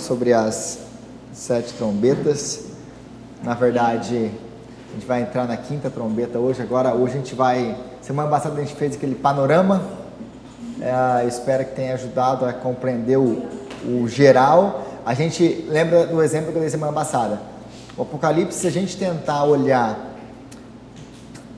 sobre as 7 trombetas. Na verdade, a gente vai entrar na 5ª trombeta hoje. Hoje a gente vai... Semana passada a gente fez aquele panorama. Espero que tenha ajudado a compreender o geral. A gente lembra do exemplo que eu dei semana passada. O Apocalipse, se a gente tentar olhar,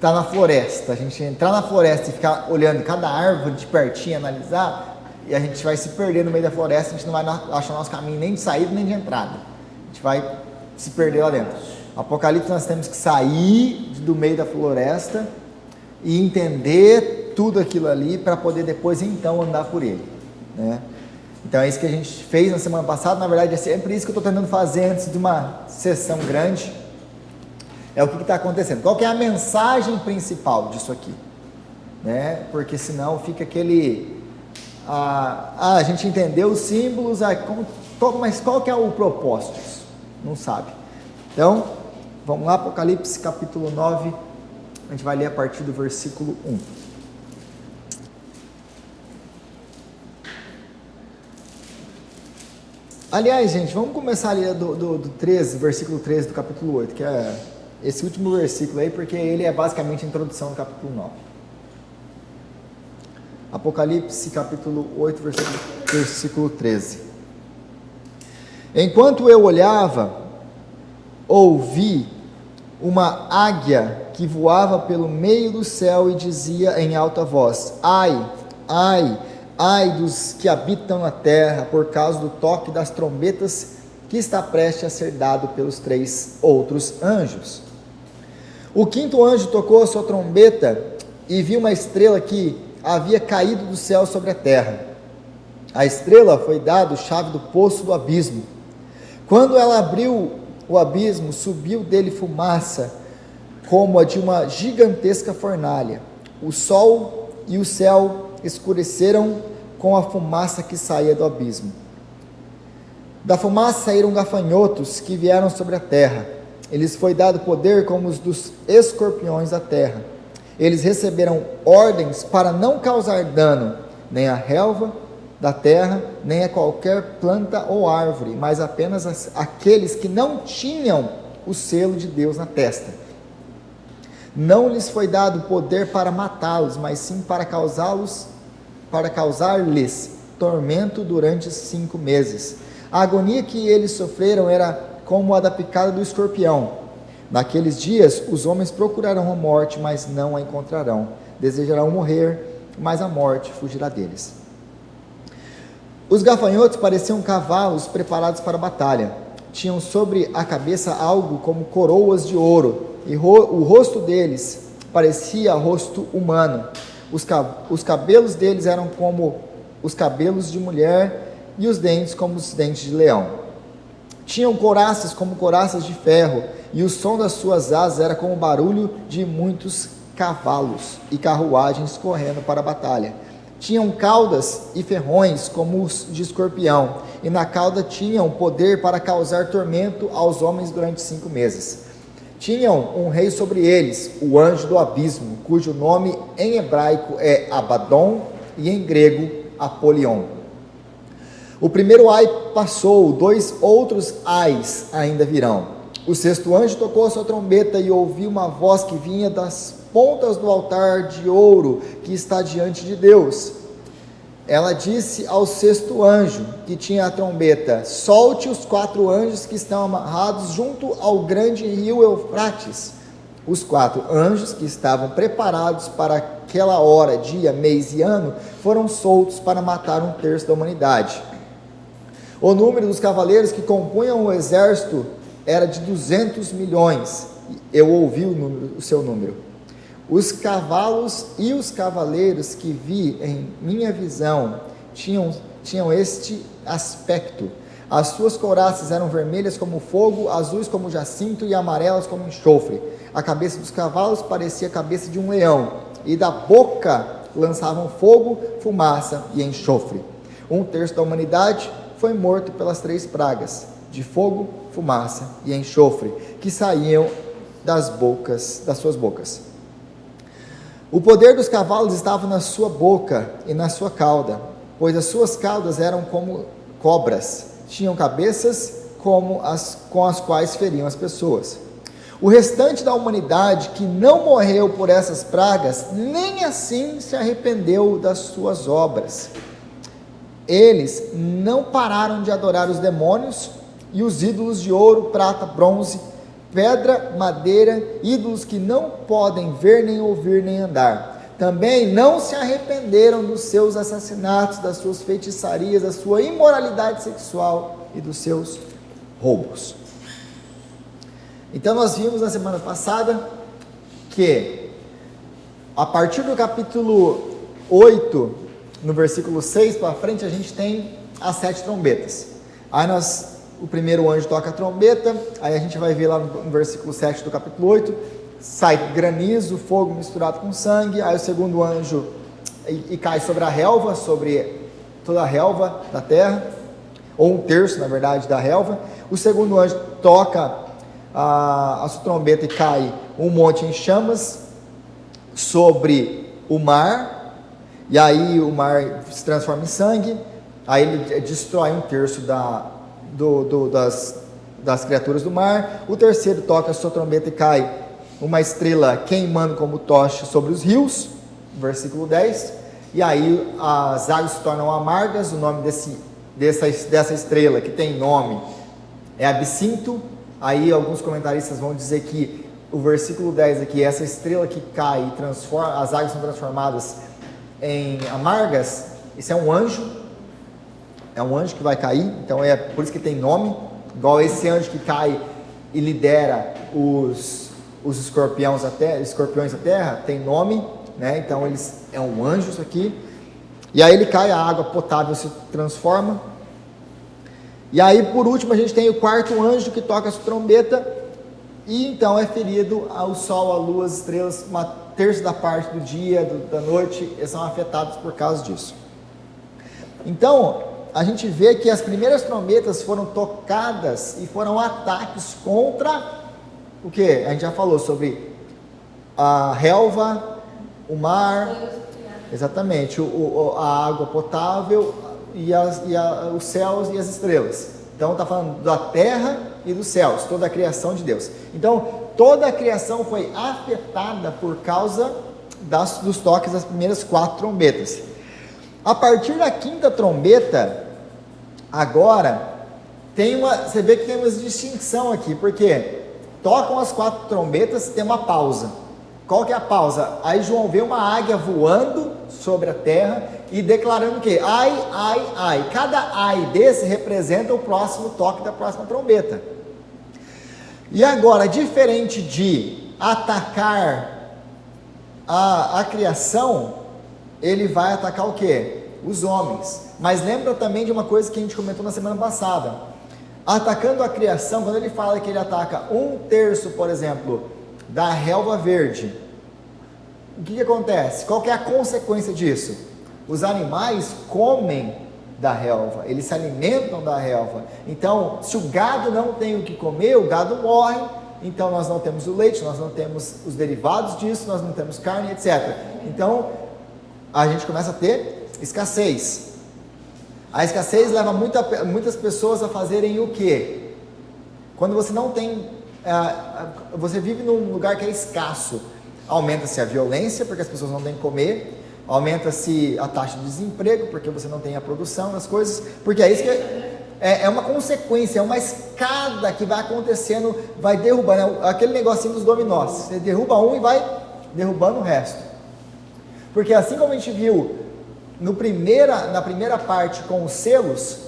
tá na floresta, a gente entrar na floresta e ficar olhando cada árvore de pertinho, analisar, e a gente vai se perder no meio da floresta, a gente não vai achar nosso caminho nem de saída nem de entrada. A gente vai se perder lá dentro. O Apocalipse, nós temos que sair do meio da floresta e entender tudo aquilo ali para poder depois então andar por ele, né? Então é isso que a gente fez na semana passada. Na verdade é sempre isso que eu estou tentando fazer antes de uma sessão grande. É o que está acontecendo. Qual que é a mensagem principal disso aqui, né? Porque senão fica aquele a gente entendeu os símbolos, mas qual que é o propósito disso? Não sabe. Então vamos lá, Apocalipse capítulo 9, a gente vai ler a partir do versículo 1. Aliás, gente, vamos começar ali do 13, versículo 13 do capítulo 8, que é esse último versículo aí, porque ele é basicamente a introdução do capítulo 9. Apocalipse capítulo 8, versículo 13. Enquanto eu olhava, ouvi uma águia que voava pelo meio do céu e dizia em alta voz: ai, ai, ai dos que habitam na terra, por causa do toque das trombetas que está prestes a ser dado pelos 3 outros anjos. O 5º anjo tocou a sua trombeta e viu uma estrela que havia caído do céu sobre a terra. A estrela foi dada chave do poço do abismo. Quando ela abriu o abismo, subiu dele fumaça como a de uma gigantesca fornalha. O sol e o céu escureceram com a fumaça que saía do abismo. Da fumaça saíram gafanhotos que vieram sobre a terra. Eles foi dado poder como os dos escorpiões da terra. Eles receberam ordens para não causar dano nem à relva da terra, nem a qualquer planta ou árvore, mas apenas aqueles que não tinham o selo de Deus na testa. Não lhes foi dado poder para matá-los, mas sim para causar-lhes tormento durante 5 meses. A agonia que eles sofreram era como a da picada do escorpião. Naqueles dias, os homens procurarão a morte, mas não a encontrarão. Desejarão morrer, mas a morte fugirá deles. Os gafanhotos pareciam cavalos preparados para a batalha. Tinham sobre a cabeça algo como coroas de ouro, e o rosto deles parecia rosto humano. Os cabelos deles eram como os cabelos de mulher, e os dentes como os dentes de leão. Tinham couraças como couraças de ferro, e o som das suas asas era como o barulho de muitos cavalos e carruagens correndo para a batalha. Tinham caudas e ferrões como os de escorpião, e na cauda tinham poder para causar tormento aos homens durante 5 meses. Tinham um rei sobre eles, o anjo do abismo, cujo nome em hebraico é Abaddon e em grego Apolion. O primeiro ai passou, 2 outros ais ainda virão. O 6º anjo tocou a sua trombeta e ouviu uma voz que vinha das pontas do altar de ouro que está diante de Deus. Ela disse ao 6º anjo que tinha a trombeta: solte os 4 anjos que estão amarrados junto ao grande rio Eufrates. Os 4 anjos que estavam preparados para aquela hora, dia, mês e ano, foram soltos para matar 1/3 da humanidade. O número dos cavaleiros que compunham o exército era de 200 milhões. Eu ouvi o seu número. Os cavalos e os cavaleiros que vi em minha visão tinham este aspecto. As suas couraças eram vermelhas como fogo, azuis como jacinto e amarelas como enxofre. A cabeça dos cavalos parecia a cabeça de um leão, e da boca lançavam fogo, fumaça e enxofre. 1/3 da humanidade foi morto pelas 3 pragas, de fogo, fumaça e enxofre, que saíam das suas bocas. O poder dos cavalos estava na sua boca e na sua cauda, pois as suas caudas eram como cobras, tinham cabeças com as quais feriam as pessoas. O restante da humanidade que não morreu por essas pragas, nem assim se arrependeu das suas obras. Eles não pararam de adorar os demônios e os ídolos de ouro, prata, bronze, pedra, madeira, ídolos que não podem ver, nem ouvir, nem andar. Também não se arrependeram dos seus assassinatos, das suas feitiçarias, da sua imoralidade sexual e dos seus roubos. Então nós vimos na semana passada que a partir do capítulo 8, no versículo 6 para frente, a gente tem as 7 trombetas. Aí o primeiro anjo toca a trombeta, aí a gente vai ver lá no versículo 7 do capítulo 8, sai granizo, fogo misturado com sangue. Aí o segundo anjo e cai sobre a relva, sobre toda a relva da terra, ou um terço, na verdade, da relva. O segundo anjo toca a sua trombeta e cai um monte em chamas sobre o mar, e aí o mar se transforma em sangue. Aí ele destrói um terço das criaturas do mar. O terceiro toca a sua trombeta e cai uma estrela queimando como tocha sobre os rios, versículo 10, e aí as águas se tornam amargas. O nome dessa estrela, que tem nome, é absinto. Aí alguns comentaristas vão dizer que o versículo 10 aqui, essa estrela que cai e transforma, as águas são transformadas em amargas, isso é um anjo que vai cair, então é por isso que tem nome, igual esse anjo que cai e lidera os escorpiões da terra, tem nome, né? Então é um anjo isso aqui, e aí ele cai, a água potável se transforma. E aí por último a gente tem o quarto anjo que toca a sua trombeta, e então é ferido ao sol, a lua, as estrelas, uma terça da parte do dia, da noite, eles são afetados por causa disso. Então a gente vê que as primeiras trombetas foram tocadas e foram ataques contra o que? A gente já falou sobre a relva, o mar, exatamente, a água potável e os céus e as estrelas. Então está falando da terra e dos céus, toda a criação de Deus. Então toda a criação foi afetada por causa dos toques das primeiras 4 trombetas. A partir da 5ª trombeta, agora você vê que tem uma distinção aqui, porque tocam as 4 trombetas, tem uma pausa. Qual que é a pausa? Aí João vê uma águia voando sobre a terra e declarando que ai, ai, ai. Cada ai desse representa o próximo toque da próxima trombeta. E agora, diferente de atacar a criação, ele vai atacar o quê? Os homens. Mas lembra também de uma coisa que a gente comentou na semana passada. Atacando a criação, quando ele fala que ele ataca 1/3, por exemplo, da relva verde, o que acontece? Qual que é a consequência disso? Os animais comem da relva, eles se alimentam da relva. Então, se o gado não tem o que comer, o gado morre. Então nós não temos o leite, nós não temos os derivados disso, nós não temos carne, etc. Então a gente começa a ter escassez. A escassez leva muitas pessoas a fazerem o quê? Quando você não tem, você vive num lugar que é escasso, aumenta-se a violência, porque as pessoas não têm que comer, aumenta-se a taxa de desemprego, porque você não tem a produção das coisas, porque é isso que é uma consequência, é uma escada que vai acontecendo, vai derrubando, aquele negocinho dos dominós, você derruba um e vai derrubando o resto. Porque assim como a gente viu na primeira parte com os selos,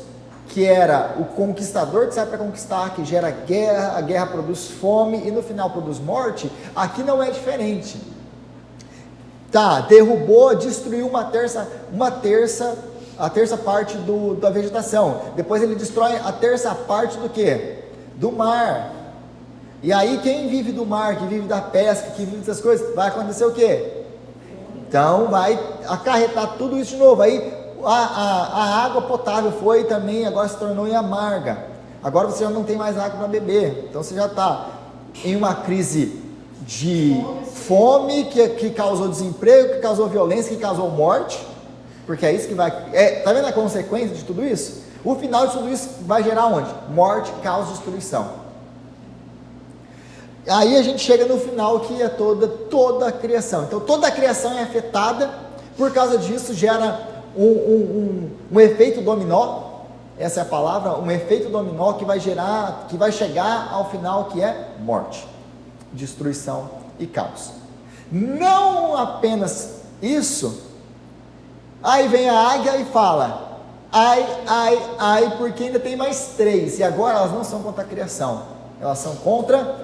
que era o conquistador que sai para conquistar, que gera guerra, a guerra produz fome e no final produz morte, aqui não é diferente. Derrubou, destruiu a terça parte da vegetação, depois ele destrói a terça parte do quê? Do mar. E aí quem vive do mar, que vive da pesca, que vive dessas coisas, vai acontecer o quê? Então vai acarretar tudo isso de novo. Aí a água potável foi também, agora se tornou amarga. Agora você já não tem mais água para beber. Então você já está em uma crise de fome que causou desemprego, que causou violência, que causou morte. Porque é isso que vai... Está vendo a consequência de tudo isso? O final de tudo isso vai gerar onde? Morte, caos, destruição. Aí a gente chega no final, que é toda a criação. Então toda a criação é afetada, por causa disso gera um efeito dominó. Essa é a palavra, um efeito dominó que vai chegar ao final, que é morte, destruição e caos. Não apenas isso, aí vem a águia e fala, ai, porque ainda tem mais 3, e agora elas não são contra a criação, elas são contra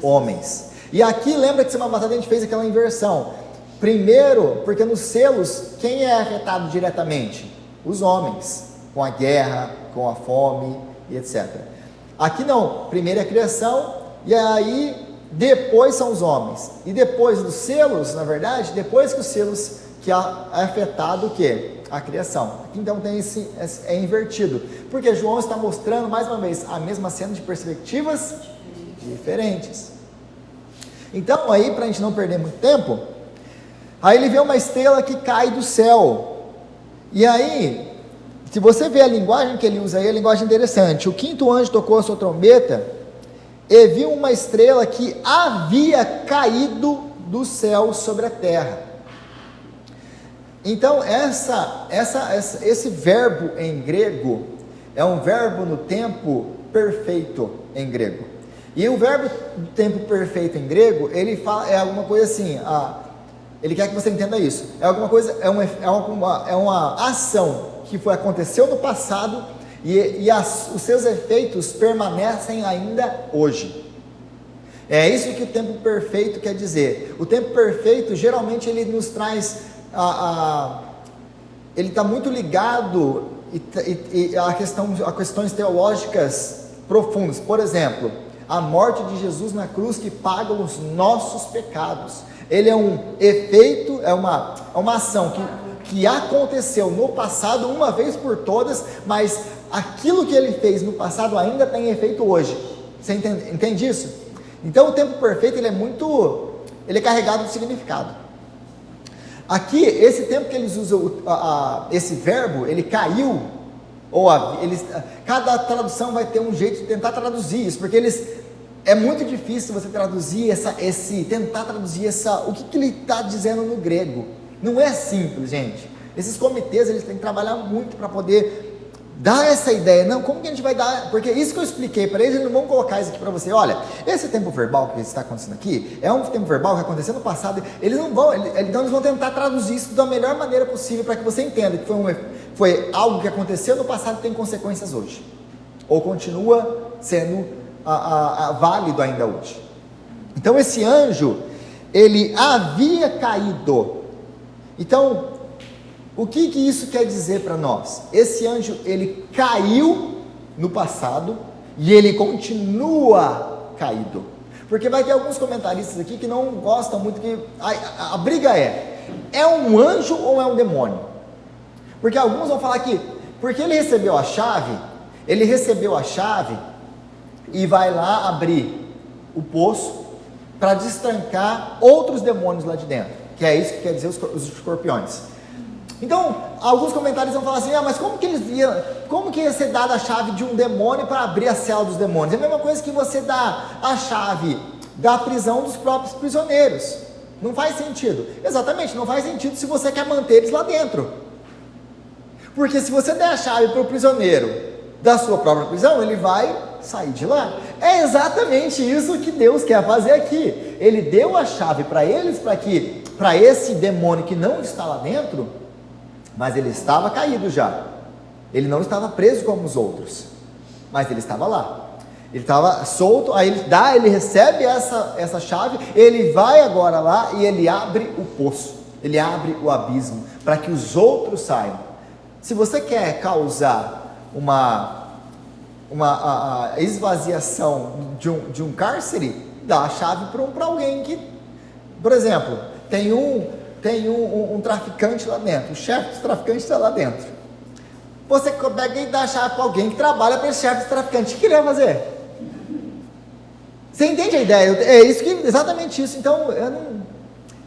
homens. E aqui lembra que semana passada a gente fez aquela inversão. Primeiro, porque nos selos, quem é afetado diretamente? Os homens, com a guerra, com a fome e etc. Aqui não, primeiro é a criação, e aí depois são os homens, e depois dos selos, na verdade, depois que os selos, que é afetado o que? A criação. Aqui então tem é invertido, porque João está mostrando mais uma vez a mesma cena de perspectivas diferentes. Então aí, para a gente não perder muito tempo, aí ele vê uma estrela que cai do céu, e aí, se você vê a linguagem que ele usa aí, é a linguagem interessante. O 5º anjo tocou a sua trombeta e viu uma estrela que havia caído do céu sobre a terra. Então esse verbo em grego é um verbo no tempo perfeito em grego. E o verbo do tempo perfeito em grego, ele fala, é alguma coisa assim, ele quer que você entenda isso, é alguma coisa, é uma ação que aconteceu no passado e os seus efeitos permanecem ainda hoje. É isso que o tempo perfeito quer dizer. O tempo perfeito, geralmente, ele nos traz, ele está muito ligado a questões teológicas profundas. Por exemplo, a morte de Jesus na cruz que paga os nossos pecados. Ele é um efeito, é uma ação que aconteceu no passado uma vez por todas, mas aquilo que ele fez no passado ainda tem efeito hoje. Você entende isso? Então o tempo perfeito ele é carregado de significado. Aqui, esse tempo que eles usam esse verbo, ele caiu, cada tradução vai ter um jeito de tentar traduzir isso, porque é muito difícil você traduzir tentar traduzir o que ele está dizendo no grego. Não é simples, gente. Esses comitês, eles têm que trabalhar muito para poder dar essa ideia. Não, como que a gente vai dar? Porque isso que eu expliquei para eles não vão colocar isso aqui para você. Olha, esse tempo verbal que está acontecendo aqui, é um tempo verbal que aconteceu no passado. Então eles vão tentar traduzir isso da melhor maneira possível para que você entenda que foi algo que aconteceu no passado e tem consequências hoje. Ou continua sendo válido ainda hoje. Então esse anjo, ele havia caído. Então, o que isso quer dizer para nós? Esse anjo, ele caiu no passado e ele continua caído. Porque vai ter alguns comentaristas aqui que não gostam muito, que a briga é um anjo ou é um demônio? Porque alguns vão falar que, porque ele recebeu a chave e vai lá abrir o poço para destrancar outros demônios lá de dentro. Que é isso que quer dizer os escorpiões. Então, alguns comentários vão falar assim, mas como que ia ser dada a chave de um demônio para abrir a cela dos demônios? É a mesma coisa que você dá a chave da prisão dos próprios prisioneiros. Não faz sentido. Exatamente, não faz sentido se você quer manter eles lá dentro. Porque se você der a chave para o prisioneiro da sua própria prisão, ele vai sair de lá. É exatamente isso que Deus quer fazer aqui. Ele deu a chave para eles, para esse demônio que não está lá dentro, mas ele estava caído já. Ele não estava preso como os outros, mas ele estava lá. Ele estava solto, aí ele recebe essa chave, ele vai agora lá e ele abre o poço, ele abre o abismo, para que os outros saiam. Se você quer causar uma esvaziação de um cárcere, dá a chave para alguém que, por exemplo, tem um traficante lá dentro, o chefe dos traficantes está lá dentro. Você pega e dá a chave para alguém que trabalha para esse chefe dos traficantes. O que ele vai fazer? Você entende a ideia? Exatamente isso. Então,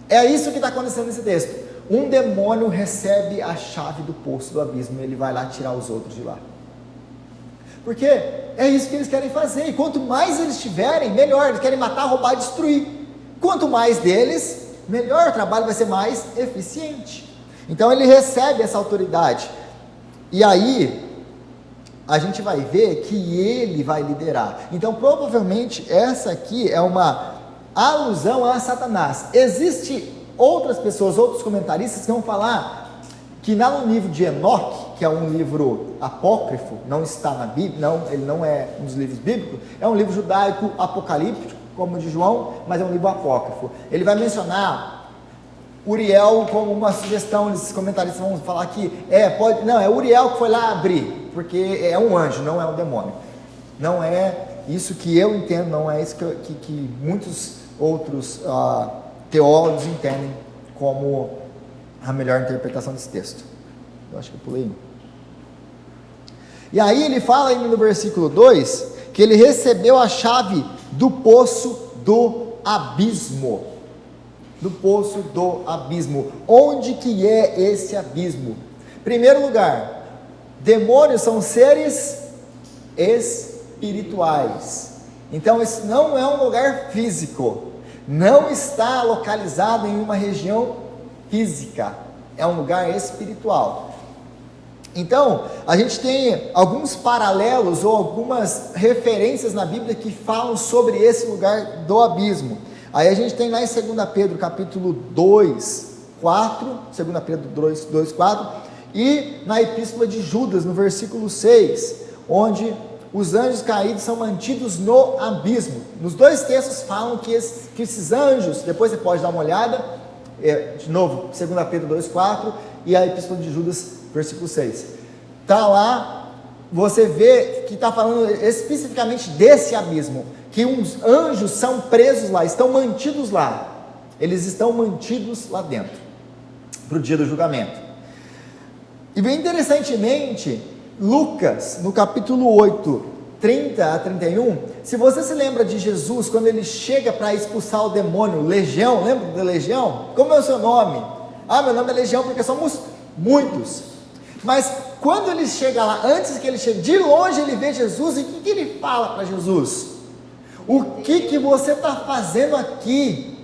é isso que está acontecendo nesse texto. um demônio recebe a chave do poço do abismo e ele vai lá tirar os outros de lá. Porque é isso que eles querem fazer, e quanto mais eles tiverem, melhor. Eles querem matar, roubar e destruir. Quanto mais deles, melhor, o trabalho vai ser mais eficiente. Então ele recebe essa autoridade, e aí a gente vai ver que ele vai liderar. Então provavelmente essa aqui é uma alusão a Satanás. Existe outras pessoas, outros comentaristas que vão falar que no livro de Enoque, que é um livro apócrifo, não está na Bíblia, não, ele não é um dos livros bíblicos, é um livro judaico apocalíptico, como o de João, mas é um livro apócrifo. Ele vai mencionar Uriel como uma sugestão. Esses comentaristas vão falar que é Uriel que foi lá abrir, porque é um anjo, não é um demônio. Não é isso que eu entendo, não é isso que muitos outros teólogos entendem como a melhor interpretação desse texto. Eu acho que eu pulei um. E aí ele fala ainda no versículo 2, que ele recebeu a chave do poço do abismo. Do poço do abismo. Onde que é esse abismo? Primeiro lugar, demônios são seres espirituais. Então esse não é um lugar físico. Não está localizado em uma região física, é um lugar espiritual. Então, a gente tem alguns paralelos ou algumas referências na Bíblia que falam sobre esse lugar do abismo. Aí a gente tem lá em 2 Pedro capítulo 2, 4, 2 Pedro 2, 4, e na epístola de Judas, no versículo 6, onde os anjos caídos são mantidos no abismo. Nos dois textos falam que esses anjos, depois você pode dar uma olhada, de novo, 2 Pedro 2, 4 e a epístola de Judas, versículo 6. Está lá, você vê que está falando especificamente desse abismo, que uns anjos são presos lá, estão mantidos lá. Eles estão mantidos lá dentro, para o dia do julgamento. E bem interessantemente, Lucas, no capítulo 8, 30 a 31, se você se lembra de Jesus, quando ele chega para expulsar o demônio, Legião, lembra da Legião? Como é o seu nome? Meu nome é Legião porque somos muitos. Mas quando ele chega lá, antes que ele chegue, de longe ele vê Jesus, e o que ele fala para Jesus? O que você está fazendo aqui?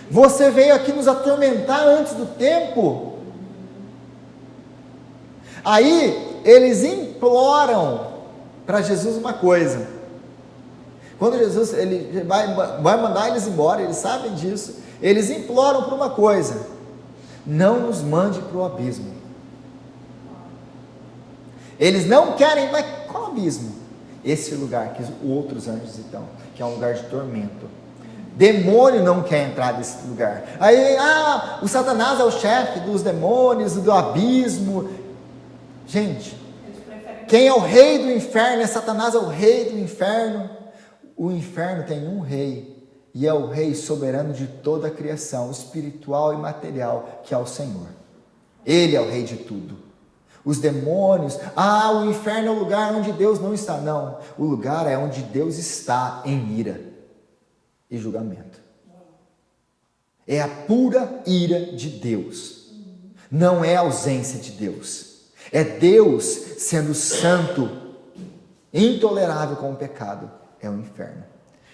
Você veio aqui nos atormentar antes do tempo? Aí eles imploram para Jesus uma coisa. Quando Jesus ele vai mandar eles embora, eles sabem disso, eles imploram por uma coisa: não nos mande para o abismo. Eles não querem, mas qual abismo? Esse lugar que os outros anjos estão, que é um lugar de tormento. Demônio não quer entrar nesse lugar. Aí, o Satanás é o chefe dos demônios, do abismo. Gente, quem é o rei do inferno? É Satanás, é o rei do inferno. O inferno tem um rei, e é o rei soberano de toda a criação, espiritual e material, que é o Senhor. Ele é o rei de tudo. Os demônios, o inferno é o lugar onde Deus não está. Não, o lugar é onde Deus está em ira e julgamento. É a pura ira de Deus. Não é a ausência de Deus. É Deus sendo santo, intolerável com o pecado. É o inferno.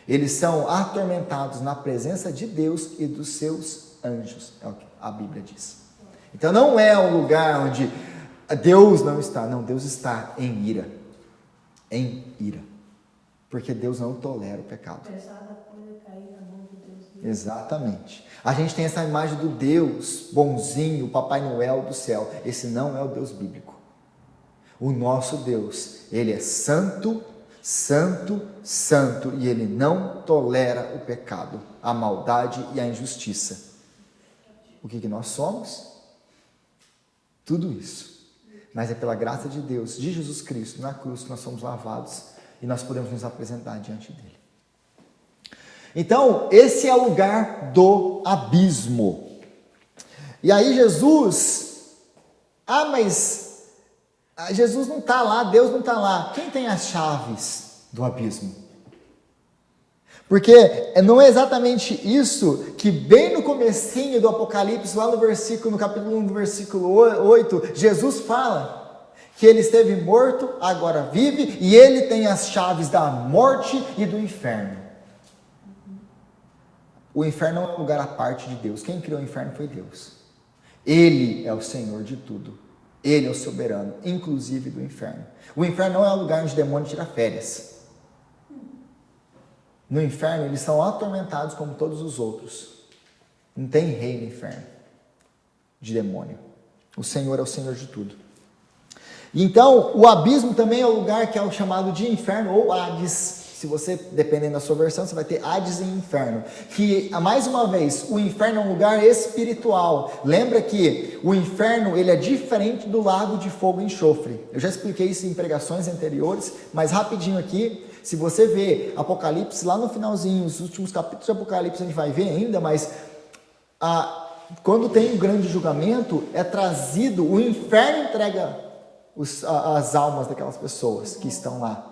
Eles são atormentados na presença de Deus e dos seus anjos. É o que a Bíblia diz. Então não é um lugar onde Deus não está. Não, Deus está em ira. Em ira. Porque Deus não tolera o pecado. Exatamente. A gente tem essa imagem do Deus bonzinho, o Papai Noel do céu. Esse não é o Deus bíblico. O nosso Deus, Ele é santo, santo, santo, e Ele não tolera o pecado, a maldade e a injustiça. O que nós somos? Tudo isso. Mas é pela graça de Deus, de Jesus Cristo, na cruz, que nós somos lavados e nós podemos nos apresentar diante dele. Então, esse é o lugar do abismo. E aí Jesus, mas Jesus não está lá, Deus não está lá. Quem tem as chaves do abismo? Porque não é exatamente isso que bem no comecinho do Apocalipse, lá no capítulo 1, do versículo 8, Jesus fala que ele esteve morto, agora vive, e ele tem as chaves da morte e do inferno. O inferno não é um lugar à parte de Deus. Quem criou o inferno foi Deus. Ele é o Senhor de tudo. Ele é o soberano, inclusive do inferno. O inferno não é um lugar onde o demônio tira férias. No inferno eles são atormentados como todos os outros. Não tem rei no inferno de demônio. O Senhor é o Senhor de tudo. Então, o abismo também é o lugar que é o chamado de inferno ou Hades. Se você, dependendo da sua versão, você vai ter Hades e inferno. Que, mais uma vez, o inferno é um lugar espiritual. Lembra que o inferno ele é diferente do lago de fogo e enxofre. Eu já expliquei isso em pregações anteriores, mas rapidinho aqui, se você vê Apocalipse, lá no finalzinho, os últimos capítulos de Apocalipse a gente vai ver ainda, mas quando tem um grande julgamento, é trazido, o inferno entrega as almas daquelas pessoas que estão lá.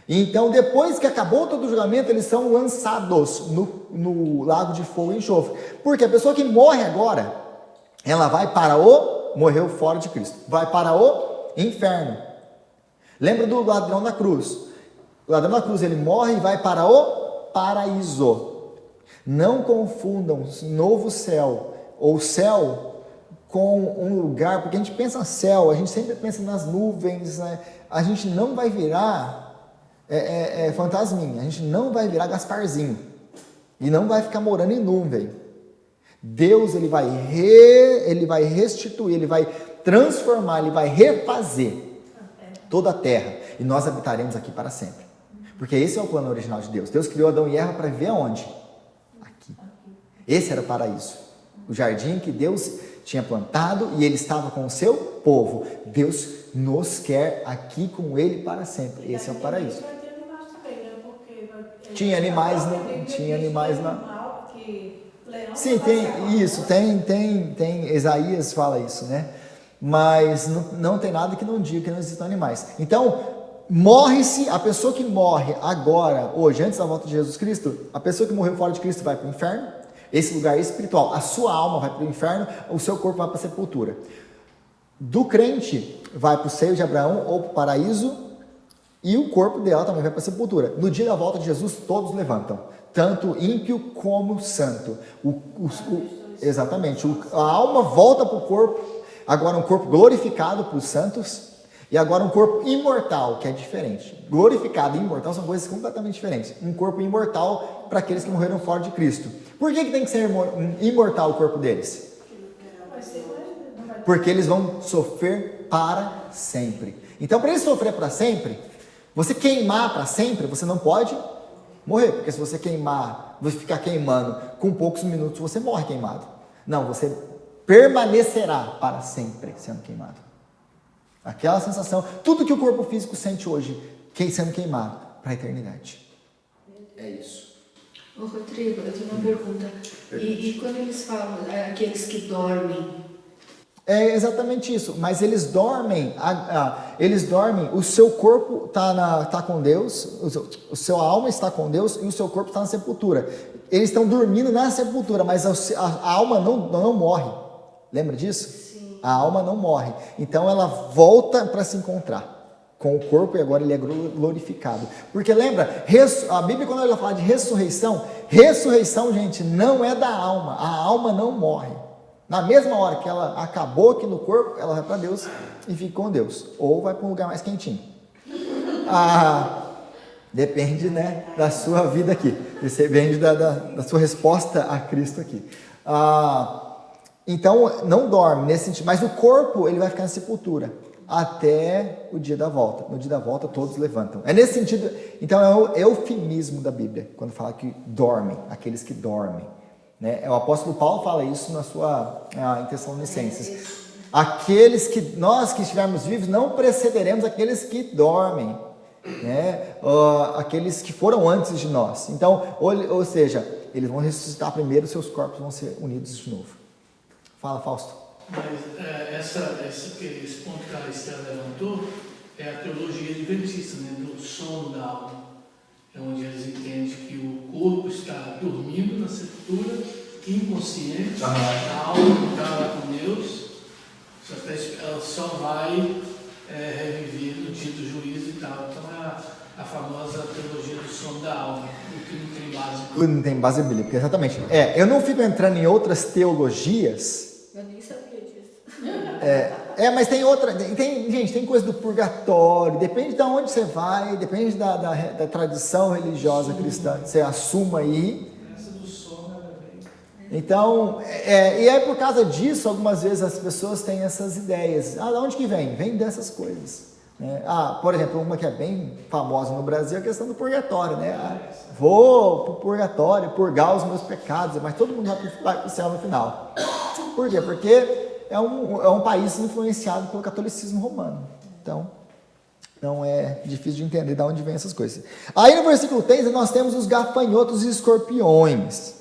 Então, depois que acabou todo o julgamento, eles são lançados no lago de fogo e enxofre. Porque a pessoa que morre agora, ela vai para morreu fora de Cristo, vai para o inferno. Lembra do ladrão na cruz? O ladrão na cruz, ele morre e vai para o paraíso. Não confundam novo céu ou céu com um lugar, porque a gente pensa céu, a gente sempre pensa nas nuvens, né? A gente não vai virar fantasminha, a gente não vai virar Gasparzinho e não vai ficar morando em nuvem. Deus ele vai restituir, ele vai transformar, ele vai refazer toda a terra e nós habitaremos aqui para sempre, porque esse é o plano original de Deus. Deus criou Adão e Eva para viver aonde? Aqui. Esse era o paraíso, o jardim que Deus tinha plantado e ele estava com o seu povo. Deus nos quer aqui com ele para sempre. Esse é o paraíso. Tinha animais lá. Sim, tem isso, tem Isaías fala isso, né? Mas não tem nada que não diga que não existam animais. Então, morre-se, a pessoa que morre agora, hoje, antes da volta de Jesus Cristo, a pessoa que morreu fora de Cristo vai para o inferno, esse lugar espiritual, a sua alma vai para o inferno, o seu corpo vai para a sepultura. Do crente, vai para o seio de Abraão ou para o paraíso, e o corpo dela também vai para a sepultura. No dia da volta de Jesus, todos levantam, tanto ímpio como santo. Exatamente, a alma volta para o corpo, agora um corpo glorificado para os santos, e agora um corpo imortal, que é diferente. Glorificado e imortal são coisas completamente diferentes. Um corpo imortal para aqueles que morreram fora de Cristo. Por que tem que ser imortal o corpo deles? Porque eles vão sofrer para sempre. Então, para eles sofrer para sempre, você queimar para sempre, você não pode morrer. Porque se você queimar, você ficar queimando, com poucos minutos você morre queimado. Não, você permanecerá para sempre sendo queimado. Aquela sensação, tudo que o corpo físico sente hoje, sendo queimado para a eternidade. É isso. Ô Rodrigo, eu tenho uma pergunta. E quando eles falam, aqueles que dormem? É exatamente isso, mas eles dormem, o seu corpo está com Deus, o seu alma está com Deus e o seu corpo está na sepultura. Eles estão dormindo na sepultura, mas a alma não morre. Lembra disso? Sim. A alma não morre. Então ela volta para se encontrar com o corpo e agora ele é glorificado. Porque lembra, a Bíblia quando ela fala de ressurreição, gente, não é da alma. A alma não morre. Na mesma hora que ela acabou aqui no corpo, ela vai para Deus e fica com Deus. Ou vai para um lugar mais quentinho. Depende, né, da sua vida aqui. Depende da sua resposta a Cristo aqui. Então, não dorme nesse sentido. Mas o corpo, ele vai ficar na sepultura. Até o dia da volta. No dia da volta, todos levantam. É nesse sentido. Então, é o eufemismo da Bíblia. Quando fala que dormem. Aqueles que dormem. Né? O apóstolo Paulo fala isso na sua em Tessalonicenses. Aqueles que nós que estivermos vivos não precederemos aqueles que dormem, né? Aqueles que foram antes de nós. Então, ou seja, eles vão ressuscitar primeiro, seus corpos vão ser unidos de novo. Fala, Fausto. Mas esse ponto que a Esther levantou é a teologia adventista, né? Do sono da alma. É onde eles entendem que o corpo está dormindo na sepultura, inconsciente, a alma não está lá com Deus, ela só vai reviver no dia do juízo e tal. Então é a famosa teologia do sono da alma, o que não tem base. Não tem base bíblica, exatamente. Eu não fico entrando em outras teologias. Eu nem sabia disso. Mas tem outra, gente, tem coisa do purgatório, depende de onde você vai, depende da tradição religiosa cristã, que você assuma aí. Essa do sono ela vem. Então, e aí por causa disso, algumas vezes as pessoas têm essas ideias. De onde que vem? Vem dessas coisas. Né? Por exemplo, uma que é bem famosa no Brasil é a questão do purgatório, né? Vou para o purgatório, purgar os meus pecados, mas todo mundo vai para o céu no final. Por quê? Porque é um país influenciado pelo catolicismo romano. Então, não é difícil de entender de onde vem essas coisas. Aí no versículo 3, nós temos os gafanhotos e escorpiões.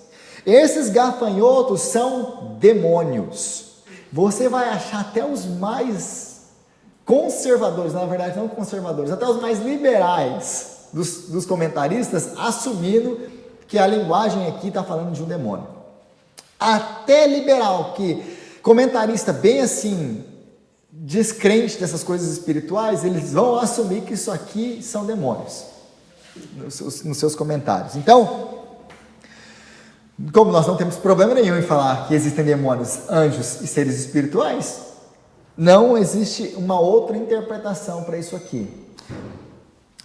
Esses gafanhotos são demônios. Você vai achar até os mais conservadores, na verdade não conservadores, até os mais liberais dos comentaristas, assumindo que a linguagem aqui está falando de um demônio. Até liberal, que comentarista bem assim, descrente dessas coisas espirituais, eles vão assumir que isso aqui são demônios, nos seus comentários. Então, como nós não temos problema nenhum em falar que existem demônios, anjos e seres espirituais, não existe uma outra interpretação para isso aqui.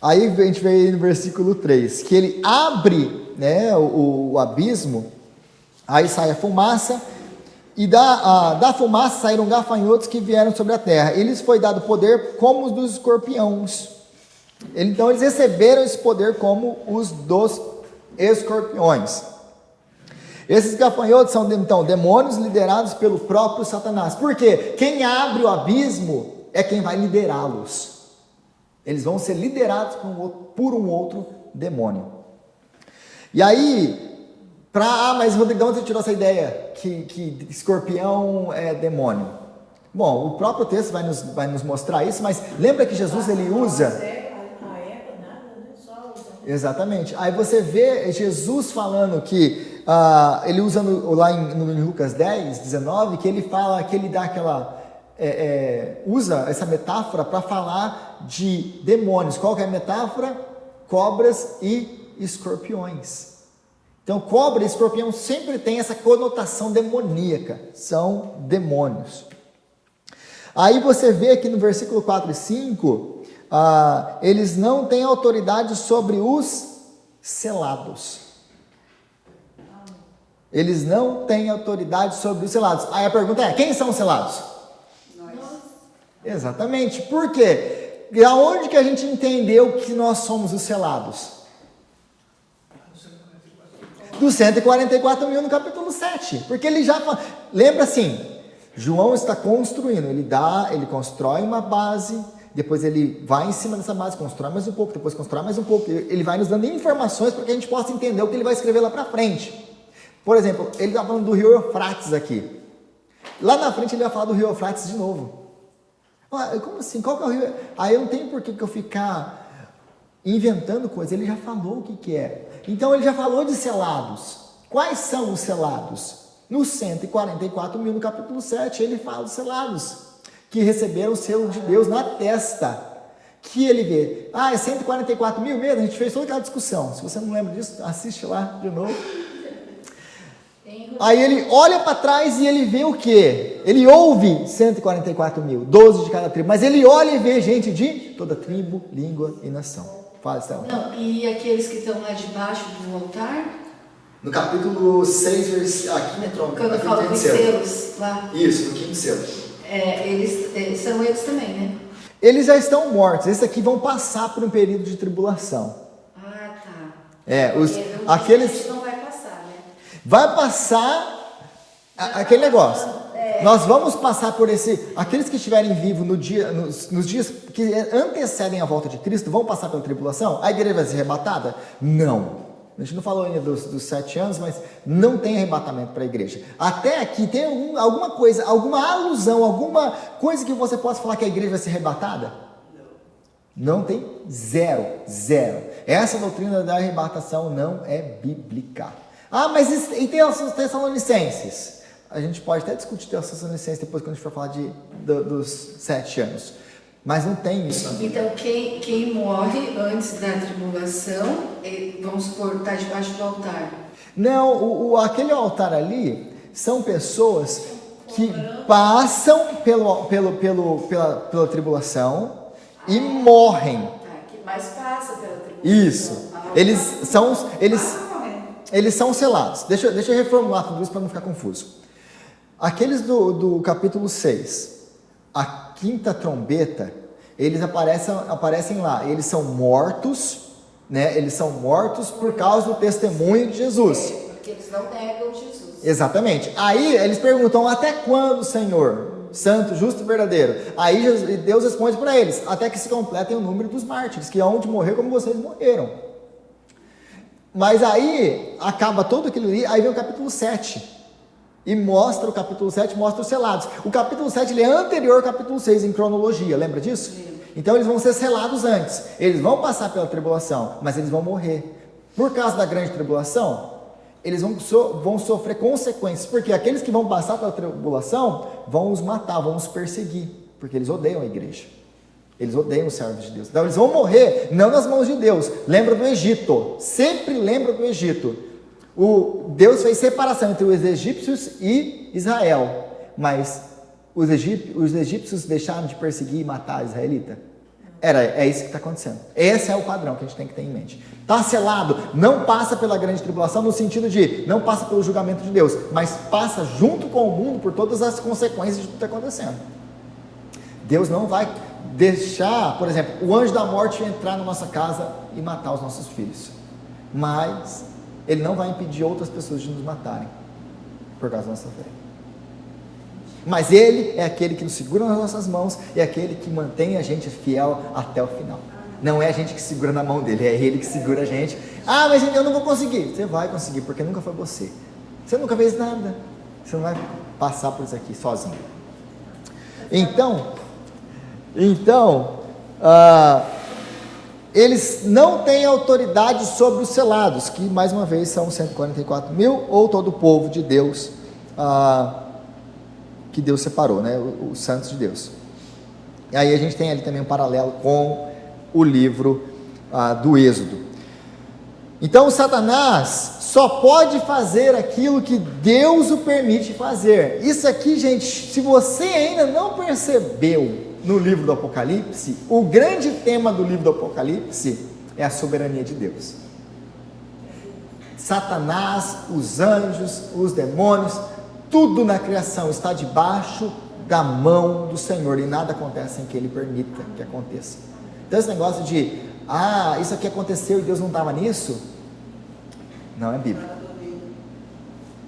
Aí a gente vê no versículo 3, que ele abre, né, o abismo, aí sai a fumaça, e da fumaça saíram gafanhotos que vieram sobre a terra. Eles foi dado poder como os dos escorpiões. Então eles receberam esse poder como os dos escorpiões. Esses gafanhotos são então demônios liderados pelo próprio Satanás. Por quê? Quem abre o abismo é quem vai liderá-los. Eles vão ser liderados por um outro demônio. E aí, mas Rodrigo, de onde você tirou essa ideia que escorpião é demônio? Bom, o próprio texto vai nos mostrar isso, mas lembra que Jesus ele usa... Exatamente. Aí você vê Jesus falando que ele usa lá em Lucas 10, 19, que ele fala que ele dá aquela... usa essa metáfora para falar de demônios. Qual que é a metáfora? Cobras e escorpiões. Então, cobra e escorpião sempre tem essa conotação demoníaca. São demônios. Aí você vê aqui no versículo 4 e 5, eles não têm autoridade sobre os selados. Eles não têm autoridade sobre os selados. Aí a pergunta é, quem são os selados? Nós. Exatamente. Por quê? E aonde que a gente entendeu que nós somos os selados? Dos 144 mil no capítulo 7. Porque ele já fala... Lembra assim, João está construindo, ele constrói uma base, depois ele vai em cima dessa base, constrói mais um pouco, depois constrói mais um pouco, ele vai nos dando informações para que a gente possa entender o que ele vai escrever lá para frente. Por exemplo, ele está falando do rio Eufrates aqui. Lá na frente ele vai falar do rio Eufrates de novo. Como assim? Qual que é o rio? Aí não tem por que eu ficar inventando coisas, ele já falou o que é. Então ele já falou de selados. Quais são os selados? Nos 144 mil no capítulo 7, ele fala dos selados, que receberam o selo de Deus na testa. Que ele vê, é 144 mil mesmo? A gente fez toda aquela discussão. Se você não lembra disso, assiste lá de novo. Aí ele olha para trás e ele vê o quê? Ele ouve 144 mil, 12 de cada tribo, mas ele olha e vê gente de toda tribo, língua e nação. Fala, Estela. Não, e aqueles que estão lá debaixo do altar? No capítulo 6, aqui no trono. Quando fala dos selos lá. Isso, no quinto selo. São eles também, né? Eles já estão mortos, esses aqui vão passar por um período de tribulação. Tá. Aqueles... não vai passar, né? Vai passar aquele negócio. Nós vamos passar por aqueles que estiverem vivos nos dias que antecedem a volta de Cristo, vão passar pela tribulação? A igreja vai ser arrebatada? Não. A gente não falou ainda dos 7 anos, mas não tem arrebatamento para a igreja. Até aqui tem alguma coisa, alguma alusão, alguma coisa que você possa falar que a igreja vai ser arrebatada? Não tem. Zero. Essa doutrina da arrebatação não é bíblica. Ah, mas e tem os Tessalonicenses? A gente pode até discutir Tessalonicenses depois quando a gente for falar dos 7 anos. Mas não tem isso. Então, quem morre antes da tribulação, vamos supor, está debaixo do altar. Não, aquele altar ali são pessoas que passam pela tribulação e morrem. Mas passa pela tribulação. Isso. Eles são selados. Deixa eu reformular tudo isso para não ficar confuso. Aqueles do capítulo 6, a 5ª trombeta, eles aparecem lá. Eles são mortos, né? Eles são mortos por causa do testemunho de Jesus. Porque eles não negam Jesus. Exatamente. Aí eles perguntam: até quando, Senhor? Santo, justo e verdadeiro. Aí Deus responde para eles: até que se completem o número dos mártires, que hão de morrer como vocês morreram. Mas aí acaba todo aquilo ali, aí vem o capítulo 7. E o capítulo 7 mostra os selados. O capítulo 7 ele é anterior ao capítulo 6 em cronologia, lembra disso? Sim. Então eles vão ser selados antes. Eles vão passar pela tribulação, mas eles vão morrer. Por causa da grande tribulação, eles vão sofrer consequências, porque aqueles que vão passar pela tribulação vão os matar, vão os perseguir, porque eles odeiam a igreja. Eles odeiam os servos de Deus. Então eles vão morrer, não nas mãos de Deus. Lembra do Egito, sempre lembra do Egito. Deus fez separação entre os egípcios e Israel, mas os egípcios deixaram de perseguir e matar a israelita? É isso que está acontecendo. Esse é o padrão que a gente tem que ter em mente. Está selado, não passa pela grande tribulação no sentido de não passa pelo julgamento de Deus, mas passa junto com o mundo por todas as consequências de tudo que está acontecendo. Deus não vai deixar, por exemplo, o anjo da morte entrar na nossa casa e matar os nossos filhos, mas Ele não vai impedir outras pessoas de nos matarem por causa da nossa fé. Mas Ele é aquele que nos segura nas nossas mãos, é aquele que mantém a gente fiel até o final. Não é a gente que segura na mão dele, é Ele que segura a gente. Ah, mas eu não vou conseguir. Você vai conseguir, porque nunca foi você. Você nunca fez nada. Você não vai passar por isso aqui sozinho. Então, eles não têm autoridade sobre os selados, que mais uma vez são 144 mil, ou todo o povo de Deus, que Deus separou, né? Os santos de Deus. E aí a gente tem ali também um paralelo com o livro do Êxodo. Então Satanás só pode fazer aquilo que Deus o permite fazer. Isso aqui, gente, se você ainda não percebeu no livro do Apocalipse, o grande tema do livro do Apocalipse é a soberania de Deus. Satanás, os anjos, os demônios, tudo na criação está debaixo da mão do Senhor, e nada acontece sem que Ele permita que aconteça. Então esse negócio de, isso aqui aconteceu e Deus não estava nisso, não é Bíblia.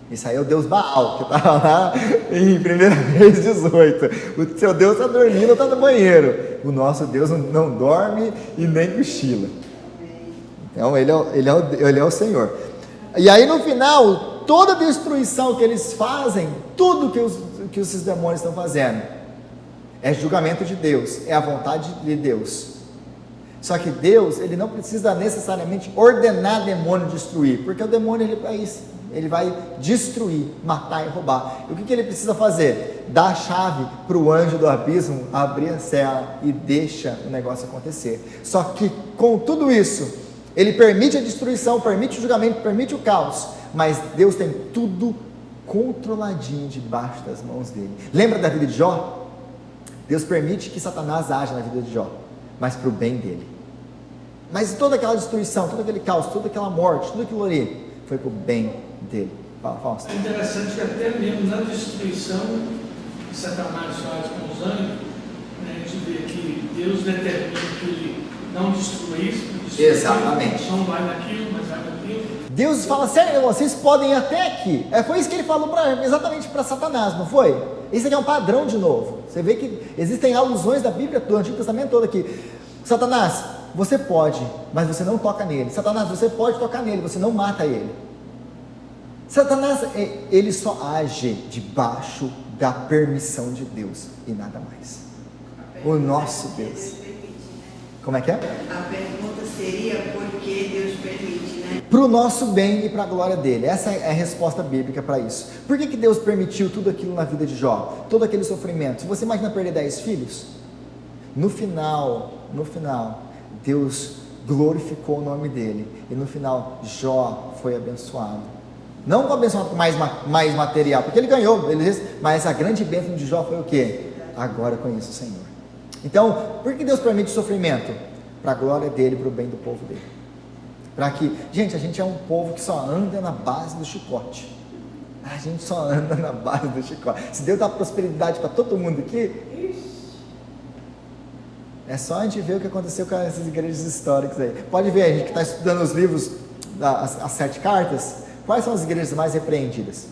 Isso aí é o Deus Baal, que está lá em 1 Reis 18. O seu Deus está dormindo ou está no banheiro. O nosso Deus não dorme e nem cochila. Então ele é o Senhor. E aí no final, toda a destruição que eles fazem, tudo que esses demônios estão fazendo, é julgamento de Deus, é a vontade de Deus. Só que Deus, Ele não precisa necessariamente ordenar demônio destruir, porque o demônio ele vai destruir, matar e roubar. E o que ele precisa fazer? Dar a chave para o anjo do abismo abrir a cela e deixa o negócio acontecer. Só que com tudo isso, ele permite a destruição, permite o julgamento, permite o caos, mas Deus tem tudo controladinho debaixo das mãos dele. Lembra da vida de Jó? Deus permite que Satanás haja na vida de Jó, mas para o bem dele. Mas toda aquela destruição, todo aquele caos, toda aquela morte, tudo aquilo ali foi para o bem dele. Fala. É interessante que até mesmo na destruição que Satanás faz com os anjos, né, a gente vê que Deus determina que ele não destrua isso, exatamente. Não vai naquilo, mas vai naquilo. Deus fala, sério, vocês podem ir até aqui. Foi isso que ele falou exatamente para Satanás, não foi? Isso aqui é um padrão de novo. Você vê que existem alusões da Bíblia, do Antigo Testamento todo aqui. Satanás, você pode, mas você não toca nele. Satanás, você pode tocar nele, você não mata ele. Satanás, ele só age debaixo da permissão de Deus e nada mais. O nosso Deus. Como é que é? A pergunta seria porque Deus permite, né? Para o nosso bem e para a glória dele. Essa é a resposta bíblica para isso. Por que Deus permitiu tudo aquilo na vida de Jó? Todo aquele sofrimento. Você imagina perder 10 filhos? No final, Deus glorificou o nome dele. E no final, Jó foi abençoado. Não abençoado com mais material, porque ele ganhou, mas a grande bênção de Jó foi o quê? Agora eu conheço o Senhor. Então, por que Deus permite sofrimento? Para a glória dele, para o bem do povo dele. Para que, gente, a gente é um povo que só anda na base do chicote. A gente só anda na base do chicote. Se Deus dá prosperidade para todo mundo aqui, é só a gente ver o que aconteceu com essas igrejas históricas aí. Pode ver, a gente que está estudando os livros, as 7 cartas, quais são as igrejas mais repreendidas?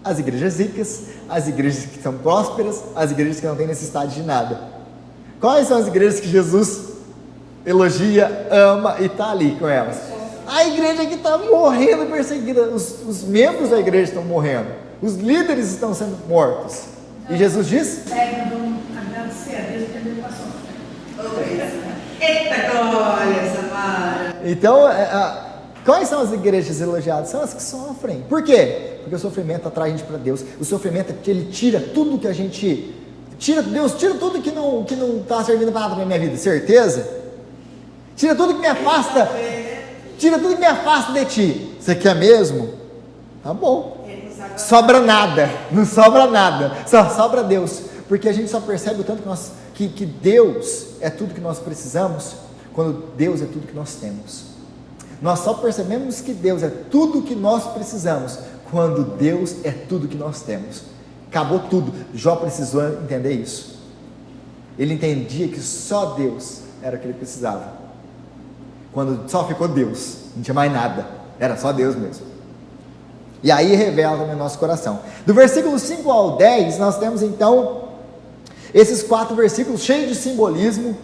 As igrejas ricas, as igrejas que são prósperas, as igrejas que não têm necessidade de nada. Quais são as igrejas que Jesus elogia, ama e está ali com elas? A igreja que está morrendo perseguida, os membros da igreja estão morrendo, os líderes estão sendo mortos. E Jesus diz? Agradecer a Deus que ele passou. Eita glória, Samara! Então, quais são as igrejas elogiadas? São as que sofrem. Por quê? Porque o sofrimento atrai a gente para Deus. O sofrimento é que ele tira tudo que a gente... Deus tira tudo que não está servindo para nada na minha vida. Certeza? Tira tudo que me afasta. Tira tudo que me afasta de ti. Você quer mesmo? Tá bom. Sobra nada. Não sobra nada. Só sobra Deus. Porque a gente só percebe o tanto que Deus é tudo que nós precisamos quando Deus é tudo que nós temos. Nós só percebemos que Deus é tudo que nós precisamos quando Deus é tudo que nós temos. Acabou tudo. Jó precisou entender isso. Ele entendia que só Deus era o que ele precisava. Quando só ficou Deus, não tinha mais nada, era só Deus mesmo. E aí revela também o nosso coração. Do versículo 5 ao 10, nós temos então esses 4 versículos cheios de simbolismo,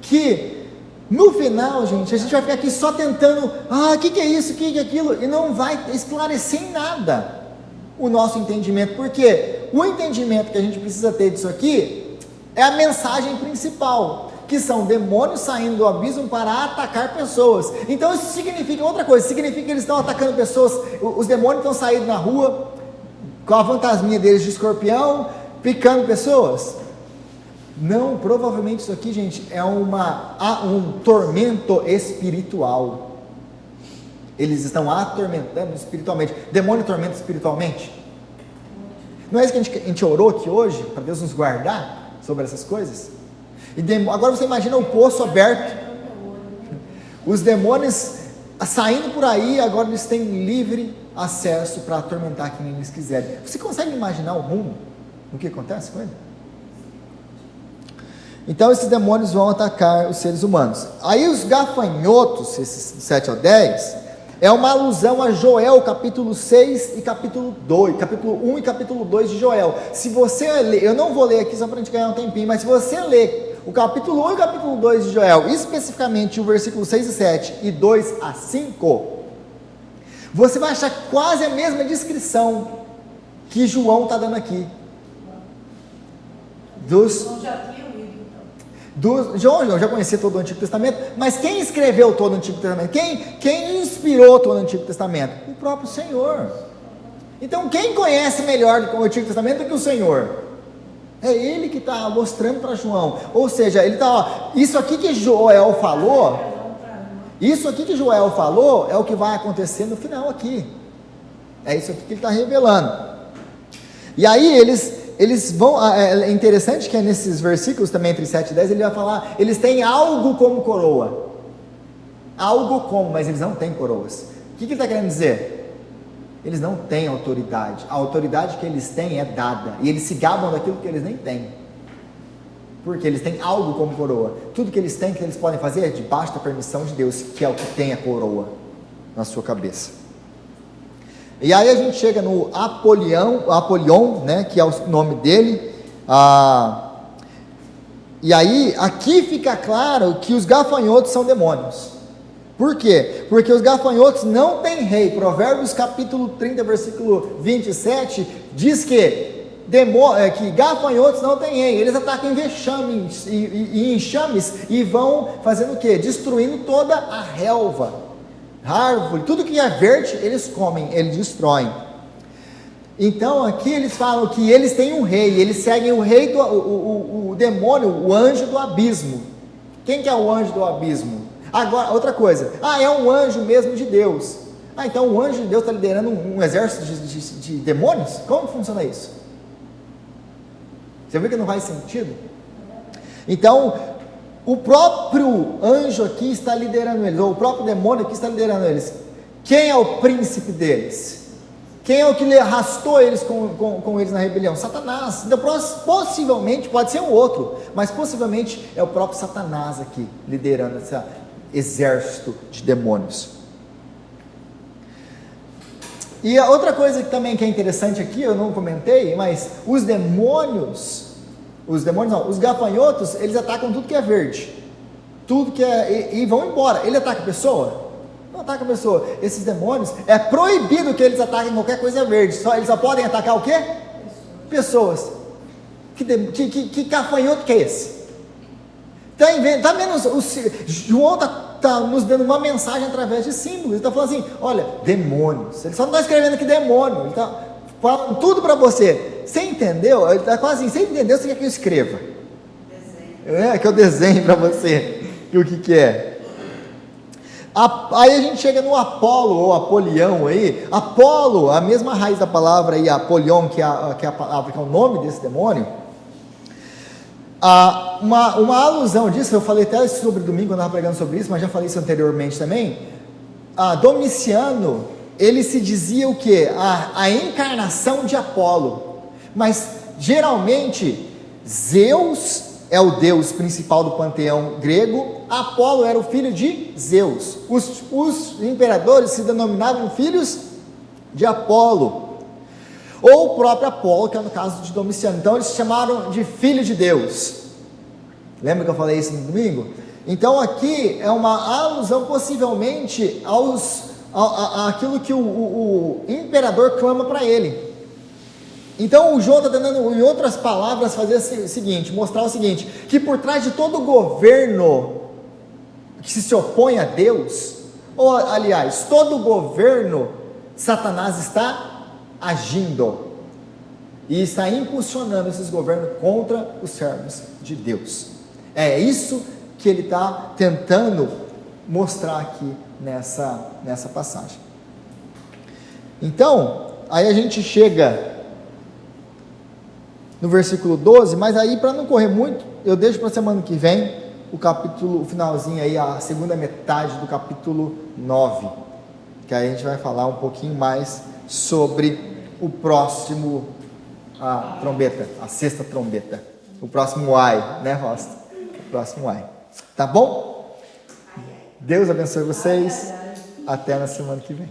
que no final, gente, a gente vai ficar aqui só tentando, o que é isso, o que é aquilo, e não vai esclarecer em nada o nosso entendimento, porque o entendimento que a gente precisa ter disso aqui é a mensagem principal, que são demônios saindo do abismo para atacar pessoas. Então isso significa outra coisa, significa que eles estão atacando pessoas, os demônios estão saindo na rua, com a fantasminha deles de escorpião, picando pessoas. Não, provavelmente isso aqui, gente, é um tormento espiritual. Eles estão atormentando espiritualmente. Demônio tormenta espiritualmente? Não é isso que a gente orou aqui hoje, para Deus nos guardar sobre essas coisas? Agora você imagina o poço aberto, os demônios saindo por aí, agora eles têm livre acesso para atormentar quem eles quiserem. Você consegue imaginar o rumo do que acontece com ele? Então esses demônios vão atacar os seres humanos. Aí os gafanhotos, esses 7 ao 10, é uma alusão a Joel, capítulo 6 e capítulo 2, capítulo 1 e capítulo 2 de Joel. Se você ler, eu não vou ler aqui só para a gente ganhar um tempinho, mas se você ler o capítulo 1 e o capítulo 2 de Joel, especificamente o versículo 6 e 7 e 2 a 5, você vai achar quase a mesma descrição que João está dando aqui. João já conhecia todo o Antigo Testamento, mas quem escreveu todo o Antigo Testamento? Quem inspirou todo o Antigo Testamento? O próprio Senhor. Então quem conhece melhor o Antigo Testamento do que o Senhor? É ele que está mostrando para João. Ou seja, ele está, isso aqui que Joel falou, é o que vai acontecer no final aqui. É isso aqui que ele está revelando. E aí eles vão, é interessante que nesses versículos também entre 7 e 10, ele vai falar, eles têm algo como coroa. Algo como, mas eles não têm coroas. O que ele está querendo dizer? Eles não têm autoridade. A autoridade que eles têm é dada. E eles se gabam daquilo que eles nem têm. Porque eles têm algo como coroa. Tudo que eles têm, que eles podem fazer, é debaixo da permissão de Deus, que é o que tem a coroa na sua cabeça. E aí a gente chega no Apolion, né, que é o nome dele. E aí, aqui fica claro que os gafanhotos são demônios. Por quê? Porque os gafanhotos não têm rei. Provérbios capítulo 30, versículo 27, diz que que gafanhotos não têm rei. Eles atacam em vexames e enxames e vão fazendo o quê? Destruindo toda a relva, árvore, tudo que é verde eles comem, eles destroem. Então aqui eles falam que eles têm um rei, eles seguem o rei, o demônio, o anjo do abismo. Quem que é o anjo do abismo? Agora, outra coisa, é um anjo mesmo de Deus. Então o anjo de Deus está liderando um exército de demônios? Como funciona isso? Você vê que não faz sentido? Então, o próprio anjo aqui está liderando eles, ou o próprio demônio aqui está liderando eles. Quem é o príncipe deles? Quem é o que arrastou eles com eles na rebelião? Satanás. Então, possivelmente, pode ser um outro, mas possivelmente é o próprio Satanás aqui, liderando esse exército de demônios. E a outra coisa que também que é interessante aqui, eu não comentei, mas os gafanhotos, eles atacam tudo que é verde, tudo que é, e vão embora. Ele ataca a pessoa? Não ataca a pessoa. Esses demônios, é proibido que eles ataquem qualquer coisa verde, eles só podem atacar o quê? Pessoas. Que gafanhoto que é esse? Tá menos, João está nos dando uma mensagem através de símbolos. Ele está falando assim, olha, demônios. Ele só não está escrevendo aqui demônio, ele está falando tudo para você. Você entendeu? Ele está quase assim, você entendeu, você quer que eu escreva? Desenho. Que eu desenhe para você o que é. Aí a gente chega no Apolo, ou Apolião aí. Apolo, a mesma raiz da palavra aí, Apolion, que é o nome desse demônio. Uma alusão disso, eu falei até sobre domingo, quando eu estava pregando sobre isso, mas já falei isso anteriormente também. Domiciano, ele se dizia o quê? A encarnação de Apolo, mas geralmente Zeus é o deus principal do panteão grego, Apolo era o filho de Zeus, os imperadores se denominavam filhos de Apolo, ou o próprio Apolo, que é no caso de Domiciano. Então eles se chamaram de filho de Deus. Lembra que eu falei isso no domingo? Então aqui é uma alusão possivelmente àquilo que o imperador clama para ele. Então o João está tentando, em outras palavras, fazer o seguinte, mostrar o seguinte, que por trás de todo governo que se opõe a Deus, ou aliás, todo governo, Satanás está agindo e está impulsionando esses governos contra os servos de Deus. É isso que ele está tentando mostrar aqui nessa passagem. Então, aí a gente chega no versículo 12, mas aí, para não correr muito, eu deixo para a semana que vem o finalzinho aí, a segunda metade do capítulo 9, que aí a gente vai falar um pouquinho mais sobre o próximo, a trombeta, a sexta trombeta, o próximo ai, né, Rosta? O próximo ai, tá bom? Deus abençoe vocês, até na semana que vem.